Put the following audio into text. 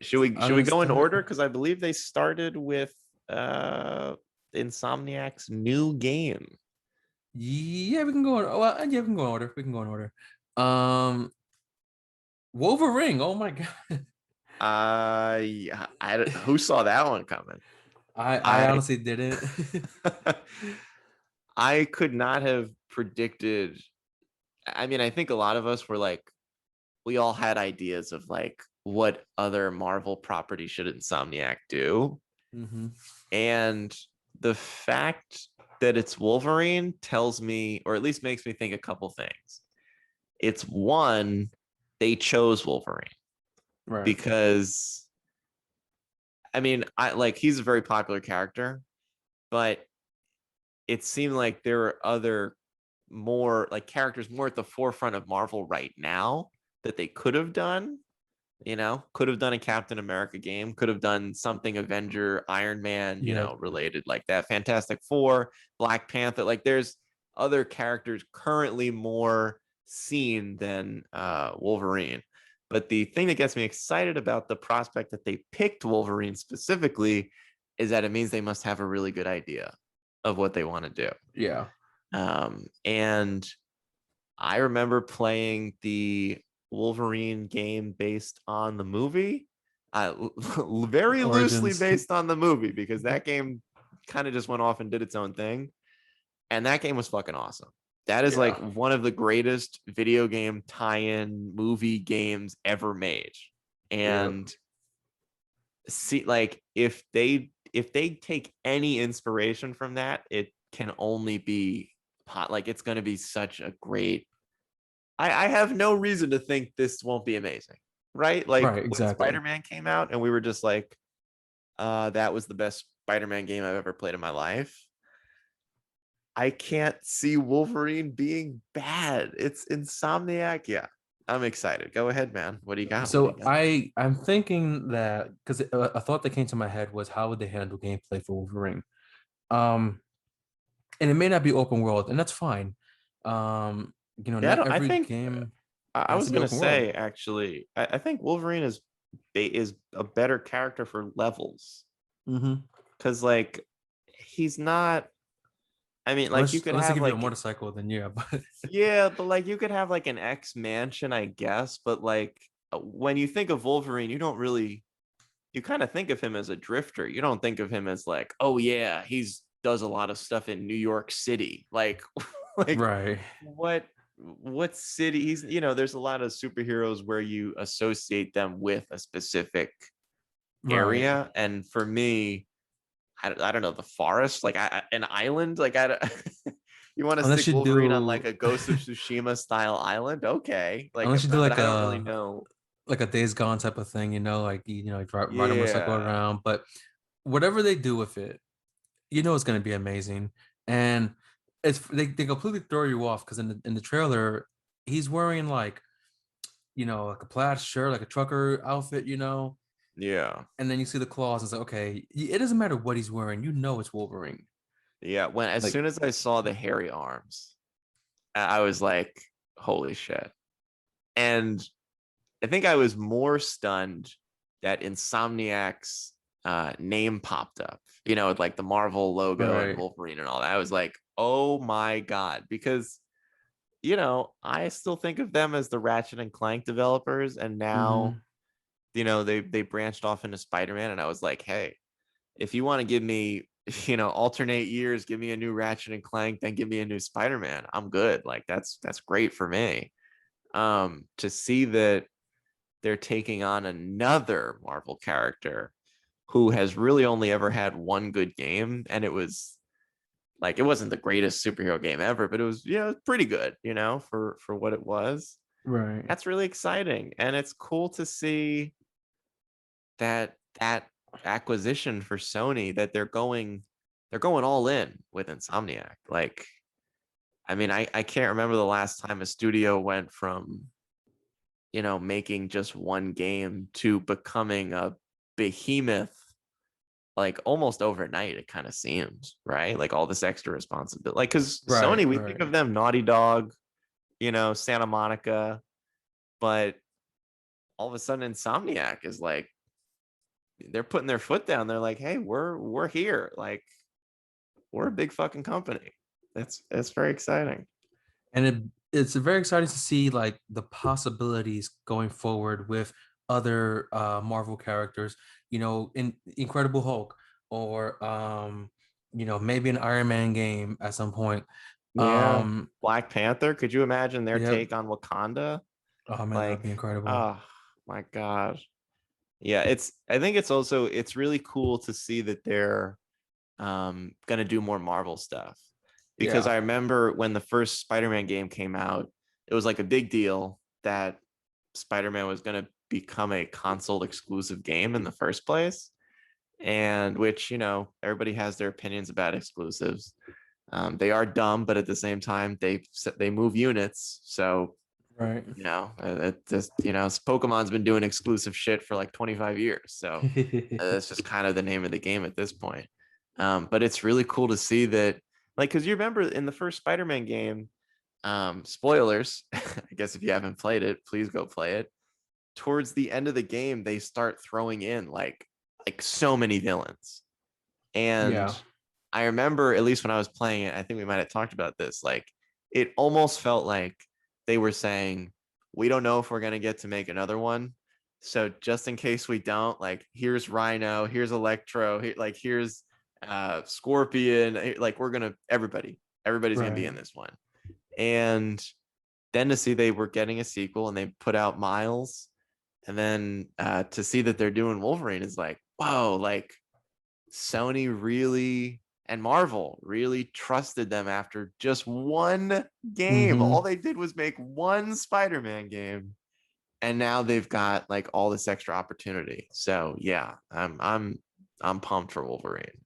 Should we go in Start. order? Because I believe they started with Insomniac's new game. Yeah, we can go in. Well, yeah, we can go in order. We can go in order. Um, Wolverine. Oh my god, Yeah, who saw that one coming? I I honestly didn't. I could not have predicted. I mean, I think a lot of us were like, we all had ideas of like what other Marvel property should Insomniac do. hmm And the fact that it's Wolverine tells me, or at least makes me think a couple things. It's one, they chose Wolverine Right. because I mean, I like he's a very popular character, but it seemed like there were other more like characters more at the forefront of Marvel right now that they could have done. Could have done a Captain America game, could have done something Avenger, Iron Man, Yeah. related like that. Fantastic Four, Black Panther. Like there's other characters currently more seen than Wolverine. But the thing that gets me excited about the prospect that they picked Wolverine specifically is that it means they must have a really good idea of what they want to do. Yeah. And I remember playing the Wolverine game based on the movie, very loosely Origins. based on the movie because that game kind of just went off and did its own thing. And that game was fucking awesome. That is like Yeah. one of the greatest video game tie-in movie games ever made. Yeah. And see, like if they take any inspiration from that, it can only be hot. Like it's going to be such a great. I have no reason to think this won't be amazing, right? Like Right. when Exactly. Spider-Man came out, and we were just like, that was the best Spider-Man game I've ever played in my life. I can't see Wolverine being bad. It's Insomniac. Yeah, I'm excited. Go ahead, man. What do you got? What do you So got? I'm thinking that because a thought that came to my head was how would they handle gameplay for Wolverine? Um, and it may not be open world, and that's fine. Yeah, Not I every think game I has was to be gonna open world. say actually, I think Wolverine is a better character for levels hmm because like he's not. I mean, like you could Unless they have give you a like motorcycle, then yeah. But yeah, but like you could have like an X mansion, I guess. But like when you think of Wolverine, you don't really you kind of think of him as a drifter. You don't think of him as like, oh yeah, he's does a lot of stuff in New York City. Like like right, what city he's there's a lot of superheroes where you associate them with a specific right. area. And for me, I don't know, the forest, like an island, like I don't, you want to Unless stick you Wolverine on like do, a Ghost of Tsushima style island, okay, like unless you do but I don't really know. like a Days Gone type of thing, like you ride a motorcycle Yeah, around. But whatever they do with it, it's going to be amazing. And they completely throw you off because in the trailer, he's wearing like a plaid shirt, like a trucker outfit, yeah, and then you see the claws and it's like, okay, it doesn't matter what he's wearing, it's Wolverine. yeah. When as Like, soon as I saw the hairy arms, I was like, holy shit. And I think I was more stunned that Insomniac's name popped up, with like the Marvel logo and right. Wolverine and all that. I was like, oh my God. Because, I still think of them as the Ratchet and Clank developers. And now, hmm they branched off into Spider-Man. And I was like, hey, if you want to give me, alternate years, give me a new Ratchet and Clank, then give me a new Spider-Man. I'm good. Like that's great for me. To see that they're taking on another Marvel character who has really only ever had one good game, and it was like it wasn't the greatest superhero game ever, but it was pretty good, for what it was. Right. That's really exciting, and it's cool to see that acquisition for Sony that they're going all in with Insomniac. Like, I mean, I can't remember the last time a studio went from making just one game to becoming a behemoth like almost overnight. It kind of seems, right? Like all this extra responsibility. Like, because Right. Sony, we think Right. of them Naughty Dog, Santa Monica, but all of a sudden Insomniac is like they're putting their foot down. They're like, hey, we're here. Like, we're a big fucking company. That's very exciting. And it's very exciting to see like the possibilities going forward with other Marvel characters, in Incredible Hulk, or maybe an Iron Man game at some point. Yeah. um Black Panther. Could you imagine their yeah. take on Wakanda? Oh man, that would Like, be incredible. oh my God. Yeah, I think it's really cool to see that they're gonna do more Marvel stuff. Because Yeah. I remember when the first Spider-Man game came out, it was like a big deal that Spider-Man was gonna become a console exclusive game in the first place. And which, everybody has their opinions about exclusives. They are dumb, but at the same time, they move units. So, Right. it just, Pokemon's been doing exclusive shit for like 25 years. So that's just kind of the name of the game at this point. But it's really cool to see that, like, because you remember in the first Spider-Man game, spoilers, I guess if you haven't played it, please go play it. Towards the end of the game, they start throwing in like so many villains. And Yeah. I remember, at least when I was playing it, I think we might have talked about this. Like, it almost felt like they were saying, we don't know if we're going to get to make another one. So just in case we don't, like, here's Rhino, here's Electro, here's Scorpion. Like, everybody's going to be Right. in this one. And then to see they were getting a sequel and they put out Miles, and then to see that they're doing Wolverine is like, whoa, like Sony really and Marvel really trusted them after just one game. All Hmm. they did was make one Spider-Man game, and now they've got like all this extra opportunity. So yeah, I'm pumped for Wolverine.